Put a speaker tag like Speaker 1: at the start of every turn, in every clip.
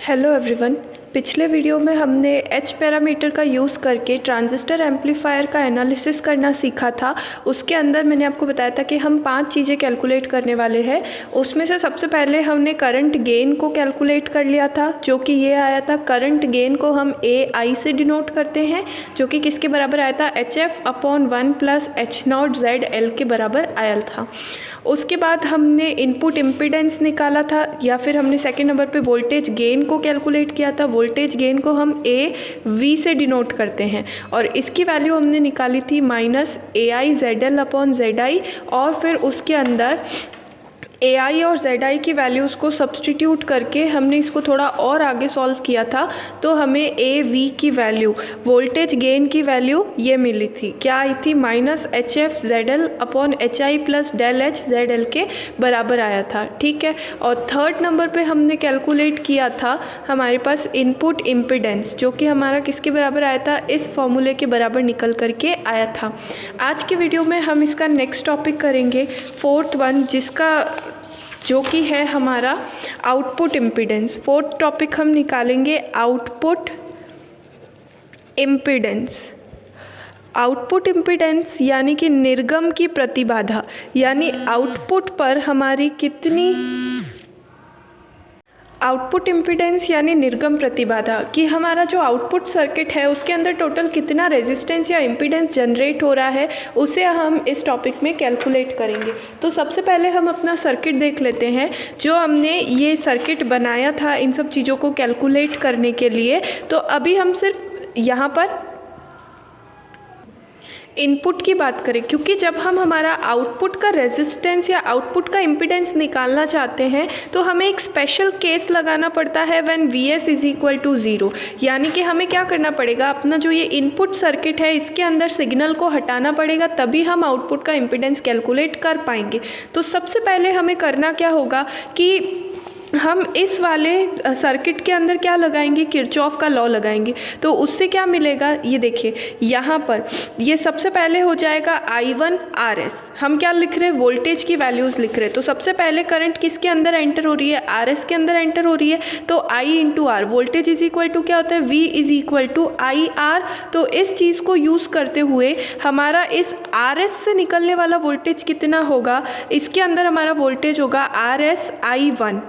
Speaker 1: Hello everyone. पिछले video में हमने एच पैरामीटर का यूज़ करके ट्रांजिस्टर एम्पलीफायर का एनालिसिस करना सीखा था। उसके अंदर मैंने आपको बताया था कि हम 5 चीज़ें कैलकुलेट करने वाले हैं। उसमें से सबसे पहले हमने करंट गेन को कैलकुलेट कर लिया था, जो कि ये आया था। करंट गेन को हम AI से डिनोट करते हैं, जो कि किसके बराबर आया था, HF/1 + H0ZL के बराबर आया था। उसके बाद हमने इनपुट इम्पीडेंस निकाला था, या फिर हमने सेकेंड नंबर पे वोल्टेज गेन को कैलकुलेट किया था। वोल्टेज गेन को हम AV से डिनोट करते हैं और इसकी वैल्यू हमने निकाली थी -AIZL/ZI, और फिर उसके अंदर AI और ZI की वैल्यूज़ को सब्सटीट्यूट करके हमने इसको थोड़ा और आगे सॉल्व किया था, तो हमें AV की वैल्यू, वोल्टेज गेन की वैल्यू ये मिली थी। क्या आई थी, -HFZL/HI + ΔHZL के बराबर आया था। ठीक है। और थर्ड नंबर पे हमने कैलकुलेट किया था हमारे पास इनपुट इम्पीडेंस, जो कि हमारा किसके बराबर आया था, इस फॉर्मूले के बराबर निकल करके आया था। आज के वीडियो में हम इसका नेक्स्ट टॉपिक करेंगे, 4th वन, जो कि है हमारा आउटपुट इम्पीडेंस। 4th टॉपिक हम निकालेंगे आउटपुट इम्पीडेंस। आउटपुट इम्पीडेंस यानी कि निर्गम की प्रतिबाधा, यानी आउटपुट पर हमारी कितनी, आउटपुट इम्पीडेंस यानी निर्गम प्रतिबाधा कि हमारा जो आउटपुट सर्किट है उसके अंदर टोटल कितना रेजिस्टेंस या इम्पीडेंस जनरेट हो रहा है, उसे हम इस टॉपिक में कैलकुलेट करेंगे। तो सबसे पहले हम अपना सर्किट देख लेते हैं, जो हमने ये सर्किट बनाया था इन सब चीज़ों को कैलकुलेट करने के लिए। तो अभी हम सिर्फ यहाँ पर इनपुट की बात करें, क्योंकि जब हम हमारा आउटपुट का रेजिस्टेंस या आउटपुट का इम्पीडेंस निकालना चाहते हैं तो हमें एक स्पेशल केस लगाना पड़ता है, व्हेन VS = 0। यानी कि हमें क्या करना पड़ेगा, अपना जो ये इनपुट सर्किट है इसके अंदर सिग्नल को हटाना पड़ेगा, तभी हम आउटपुट का इम्पीडेंस कैलकुलेट कर पाएंगे। तो सबसे पहले हमें करना क्या होगा कि हम इस वाले सर्किट के अंदर क्या लगाएंगे, किरचॉफ का लॉ लगाएंगे। तो उससे क्या मिलेगा, ये देखिए यहाँ पर ये सबसे पहले हो जाएगा I1 RS। हम क्या लिख रहे हैं, वोल्टेज की वैल्यूज़ लिख रहे हैं। तो सबसे पहले करंट किसके अंदर एंटर हो रही है, RS के अंदर एंटर हो रही है। तो I × R, वोल्टेज क्या होता है, V IR। तो इस चीज़ को यूज़ करते हुए हमारा इस RS से निकलने वाला वोल्टेज कितना होगा, इसके अंदर हमारा वोल्टेज होगा RS I1।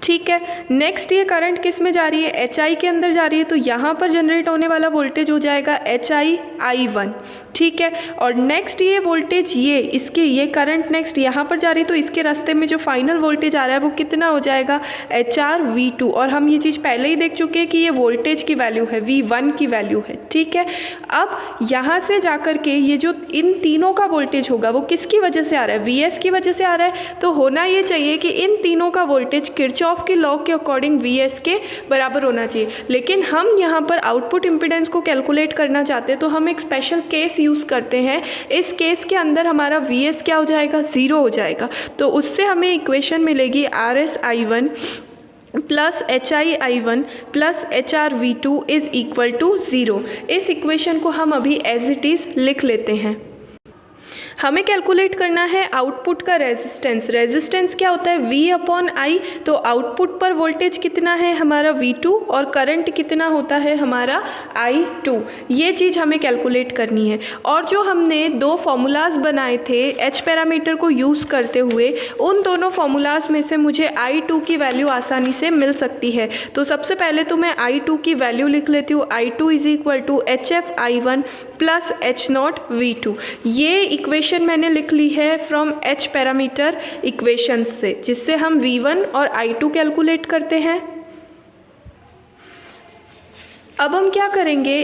Speaker 1: ठीक है। नेक्स्ट ये करंट किस में जा रही है, HI के अंदर जा रही है। तो यहाँ पर जनरेट होने वाला वोल्टेज हो जाएगा HI I1। ठीक है। और नेक्स्ट ये वोल्टेज, ये करंट नेक्स्ट यहाँ पर जा रही है, तो इसके रास्ते में जो फाइनल वोल्टेज आ रहा है वो कितना हो जाएगा, HRV2। और हम ये चीज़ पहले ही देख चुके हैं कि ये वोल्टेज की वैल्यू है, V1 की वैल्यू है। ठीक है। अब यहाँ से जाकर के ये जो इन तीनों का वोल्टेज होगा वो किसकी वजह से आ रहा है, VS की वजह से आ रहा है। तो होना ये चाहिए कि इन तीनों का वोल्टेज किरचॉफ के लॉ के अकॉर्डिंग VS के बराबर होना चाहिए। लेकिन हम यहाँ पर आउटपुट इम्पीडेंस को कैलकुलेट करना चाहते हैं, तो हम एक स्पेशल केस यूज़ करते हैं। इस केस के अंदर हमारा VS क्या हो जाएगा, 0 हो जाएगा। तो उससे हमें इक्वेशन मिलेगी RS I1 + HI I1 + HRV2 = 0। इस इक्वेशन को हम अभी एज इट इज़ लिख लेते हैं। हमें कैलकुलेट करना है आउटपुट का रेजिस्टेंस। रेजिस्टेंस क्या होता है, V/I। तो आउटपुट पर वोल्टेज कितना है हमारा, V2, और करंट कितना होता है हमारा, I2। ये चीज़ हमें कैलकुलेट करनी है। और जो हमने 2 फार्मूलाज बनाए थे एच पैरामीटर को यूज़ करते हुए, उन दोनों फार्मूलाज में से मुझे I2 की वैल्यू आसानी से मिल सकती है। तो सबसे पहले तो मैं I2 की वैल्यू लिख लेती हूँ। I2 = HF/I1 + H0V2। ये इक्वेशन मैंने लिख ली है फ्रॉम एच पैरामीटर इक्वेशन से, जिससे हम V1 और I2 कैलकुलेट करते हैं। अब हम क्या करेंगे,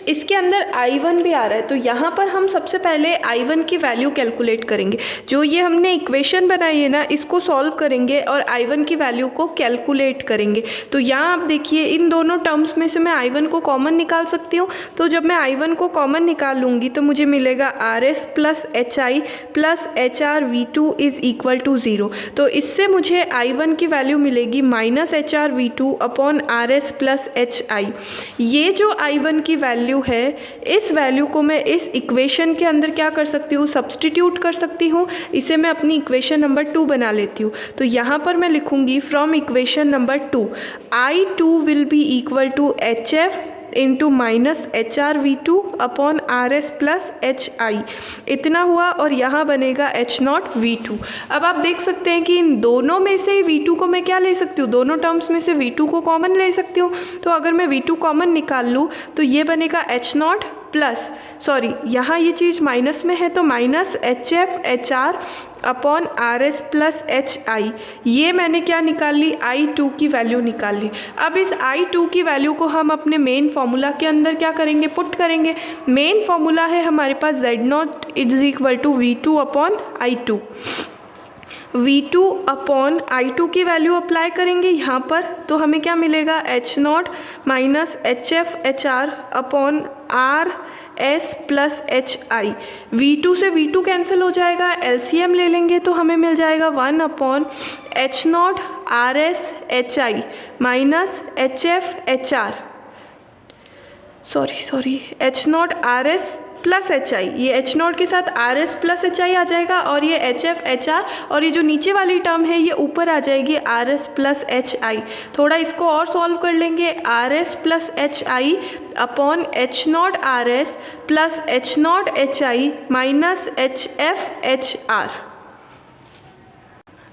Speaker 1: इसके अंदर I1 भी आ रहा है, तो यहाँ पर हम सबसे पहले I1 की वैल्यू कैलकुलेट करेंगे। जो ये हमने इक्वेशन बनाई है ना, इसको सॉल्व करेंगे और I1 की वैल्यू को कैलकुलेट करेंगे। तो यहाँ आप देखिए, इन दोनों टर्म्स में से मैं I1 को कॉमन निकाल सकती हूँ। तो जब मैं I1 को कॉमन निकाल लूँगी तो मुझे मिलेगा RS + HI + HRV2 = 0। तो इससे मुझे I1 की वैल्यू मिलेगी -HRV2/RS + HI। ये जो I1 की वैल्यू है, इस वैल्यू को मैं इस इक्वेशन के अंदर क्या कर सकती हूँ, सब्सटीट्यूट कर सकती हूँ। इसे मैं अपनी इक्वेशन नंबर 2 बना लेती हूँ। तो यहाँ पर मैं लिखूँगी from equation number 2 I2 will be equal to HF into minus HR(V2) upon RS plus HI। इतना हुआ और यहाँ बनेगा H0(V2). अब आप देख सकते हैं कि इन दोनों में से V2 को मैं क्या ले सकती हूँ, दोनों टर्म्स में से V2 को कॉमन ले सकती हूँ। तो अगर मैं V2 कॉमन निकाल लूँ तो ये बनेगा H0 प्लस, सॉरी यहाँ ये चीज़ माइनस में है तो minus HF HR upon RS plus HI। ये मैंने क्या निकाल ली, I2 की वैल्यू निकाल ली। अब इस I2 की वैल्यू को हम अपने मेन फार्मूला के अंदर क्या करेंगे, पुट करेंगे। मेन फार्मूला है हमारे पास Z0 is equal to V2 upon I2। V2 upon I2 की वैल्यू अप्लाई करेंगे यहाँ पर, तो हमें क्या मिलेगा, H0 minus HF HR upon RS plus HI। V2 से V2 कैंसिल हो जाएगा, LCM ले लेंगे तो हमें मिल जाएगा 1 upon H0 RS HI minus HF HR, sorry H0 RS plus HI। ये H0 के साथ RS प्लस HI आ जाएगा और ये HF HR और ये जो नीचे वाली टर्म है ये ऊपर आ जाएगी RS प्लस HI। थोड़ा इसको और सॉल्व कर लेंगे, RS plus HI upon H0 RS plus H0 HI minus HF HR।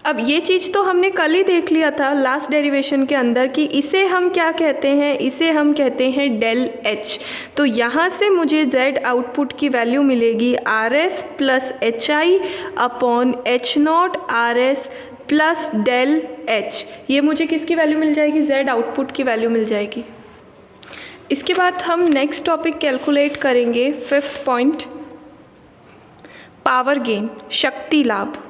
Speaker 1: अब ये चीज़ तो हमने कल ही देख लिया था लास्ट डेरिवेशन के अंदर कि इसे हम क्या कहते हैं, इसे हम कहते हैं डेल H। तो यहाँ से मुझे Z आउटपुट की वैल्यू मिलेगी RS plus HI upon H0 RS plus del H। ये मुझे किसकी वैल्यू मिल जाएगी, Z आउटपुट की वैल्यू मिल जाएगी। इसके बाद हम नेक्स्ट टॉपिक कैलकुलेट करेंगे, 5th पॉइंट, पावर गेन, शक्ति लाभ,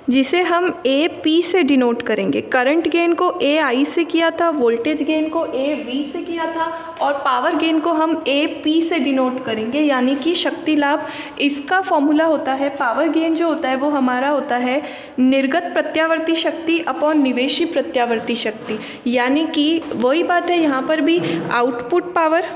Speaker 1: जिसे हम AP से डिनोट करेंगे। करंट गेन को AI से किया था, वोल्टेज गेन को AV से किया था और पावर गेन को हम AP से डिनोट करेंगे, यानी कि शक्ति लाभ। इसका फॉर्मूला होता है, पावर गेन जो होता है वो हमारा होता है निर्गत प्रत्यावर्ती शक्ति अपॉन निवेशी प्रत्यावर्ती शक्ति, यानी कि वही बात है यहाँ पर भी, output power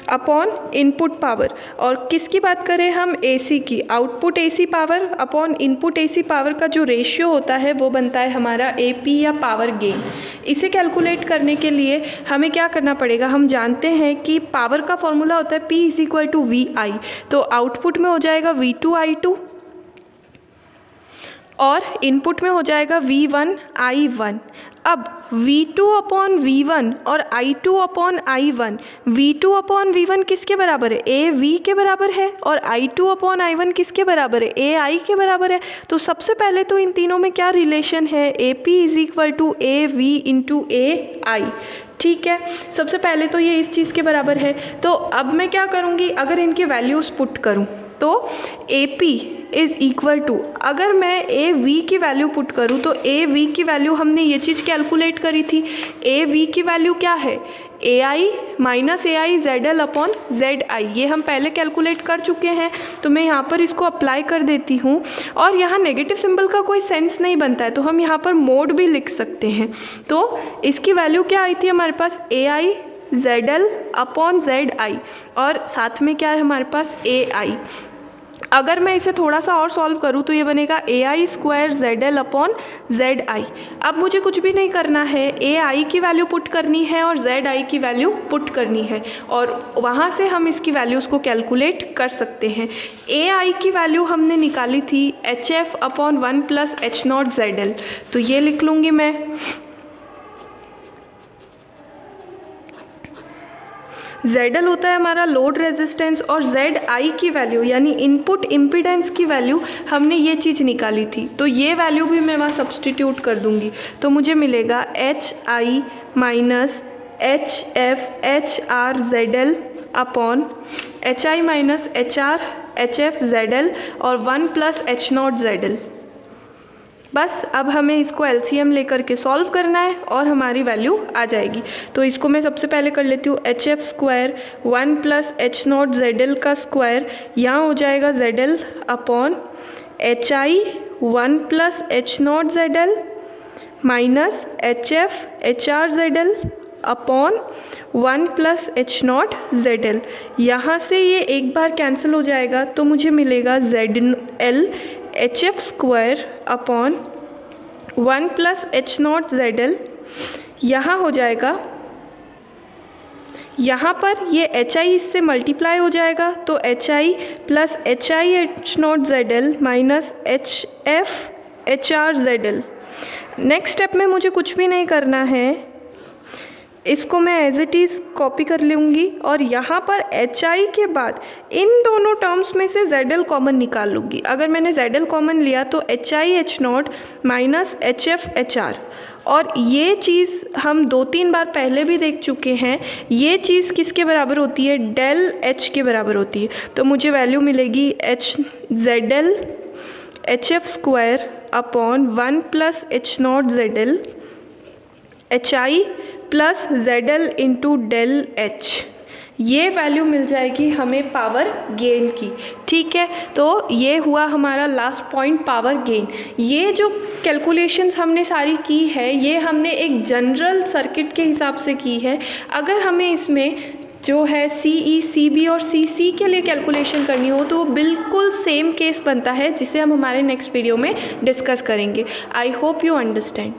Speaker 1: upon input power. और किसकी बात करें हम, AC की, output AC power upon input AC power का जो रेशियो होता है वो बनता है हमारा AP या पावर गेन। इसे कैलकुलेट करने के लिए हमें क्या करना पड़ेगा, हम जानते हैं कि पावर का फॉर्मूला होता है P is equal to VI। तो आउटपुट में हो जाएगा V2I2 और इनपुट में हो जाएगा V1I1। अब V2 अपॉन V1 और I2 upon I1, V2 upon V1 किसके बराबर है, AV के बराबर है, और I2 अपॉन I1 किसके बराबर है, AI के बराबर है। तो सबसे पहले तो इन तीनों में क्या रिलेशन है, AP is equal to AV into AI। ठीक है, सबसे पहले तो ये इस चीज़ के बराबर है। तो अब मैं क्या करूँगी, अगर इनके वैल्यूज़ पुट करूँ तो AP इज़ इक्वल टू, अगर मैं AV की वैल्यू पुट करूँ तो AV की वैल्यू हमने ये चीज़ कैलकुलेट करी थी। AV की वैल्यू क्या है, AI minus AI ZL upon ZI। ये हम पहले कैलकुलेट कर चुके हैं, तो मैं यहाँ पर इसको अप्लाई कर देती हूँ। और यहाँ नेगेटिव सिंबल का कोई सेंस नहीं बनता है, तो हम यहाँ पर मोड भी लिख सकते हैं। तो इसकी वैल्यू क्या आई थी हमारे पास, AI ZL अपॉन ZI और साथ में क्या है हमारे पास AI। अगर मैं इसे थोड़ा सा और सॉल्व करूँ तो ये बनेगा AI square ZL upon ZI। अब मुझे कुछ भी नहीं करना है, AI की वैल्यू पुट करनी है और ZI की वैल्यू पुट करनी है और वहाँ से हम इसकी वैल्यूज़ को कैलकुलेट कर सकते हैं। AI की वैल्यू हमने निकाली थी HF upon 1 plus H0 ZL, तो ये लिख लूँगी मैं। ZL होता है हमारा लोड रेजिस्टेंस और ZI की वैल्यू यानी इनपुट इम्पीडेंस की वैल्यू हमने ये चीज़ निकाली थी, तो ये वैल्यू भी मैं वहाँ सब्सटीट्यूट कर दूँगी। तो मुझे मिलेगा HI minus HF HR ZL upon HI minus HR HF ZL और 1 प्लस H0 ZL। बस अब हमें इसको LCM लेकर के सॉल्व करना है और हमारी वैल्यू आ जाएगी। तो इसको मैं सबसे पहले कर लेती हूँ, HF square 1 plus H0 ZL का स्क्वायर, यहाँ हो जाएगा ZL upon HI 1 plus H0 ZL minus H F H R Z L upon 1 plus H not Z L. यहाँ से ये एक बार कैंसिल हो जाएगा तो मुझे मिलेगा Z L H F square upon 1 plus H not Z L. यहाँ हो जाएगा, यहाँ पर ये एच आई इससे मल्टीप्लाई हो जाएगा तो H I plus H I H not Z L minus H F H R Z L. Next step में मुझे कुछ भी नहीं करना है, इसको मैं एज इट इज़ कॉपी कर लूँगी और यहाँ पर एच आई के बाद इन दोनों टर्म्स में से जेड एल कॉमन निकाल लूँगी। अगर मैंने जेड एल कॉमन लिया तो H I H not minus H F H R, और ये चीज़ हम 2-3 बार पहले भी देख चुके हैं। ये चीज़ किसके बराबर होती है? डेल एच के बराबर होती है। तो मुझे वैल्यू मिलेगी H Z L H F square upon 1 plus H not Z L H I plus Z L into del H. ये वैल्यू मिल जाएगी हमें पावर गेन की। ठीक है, तो ये हुआ हमारा लास्ट पॉइंट, पावर गेन। ये जो कैलकुलेशंस हमने सारी की है ये हमने एक जनरल सर्किट के हिसाब से की है। अगर हमें इसमें जो है सी ई सी बी और सी सी के लिए कैलकुलेशन करनी हो तो वो बिल्कुल सेम केस बनता है जिसे हम हमारे नेक्स्ट वीडियो में डिस्कस करेंगे। I hope you understand.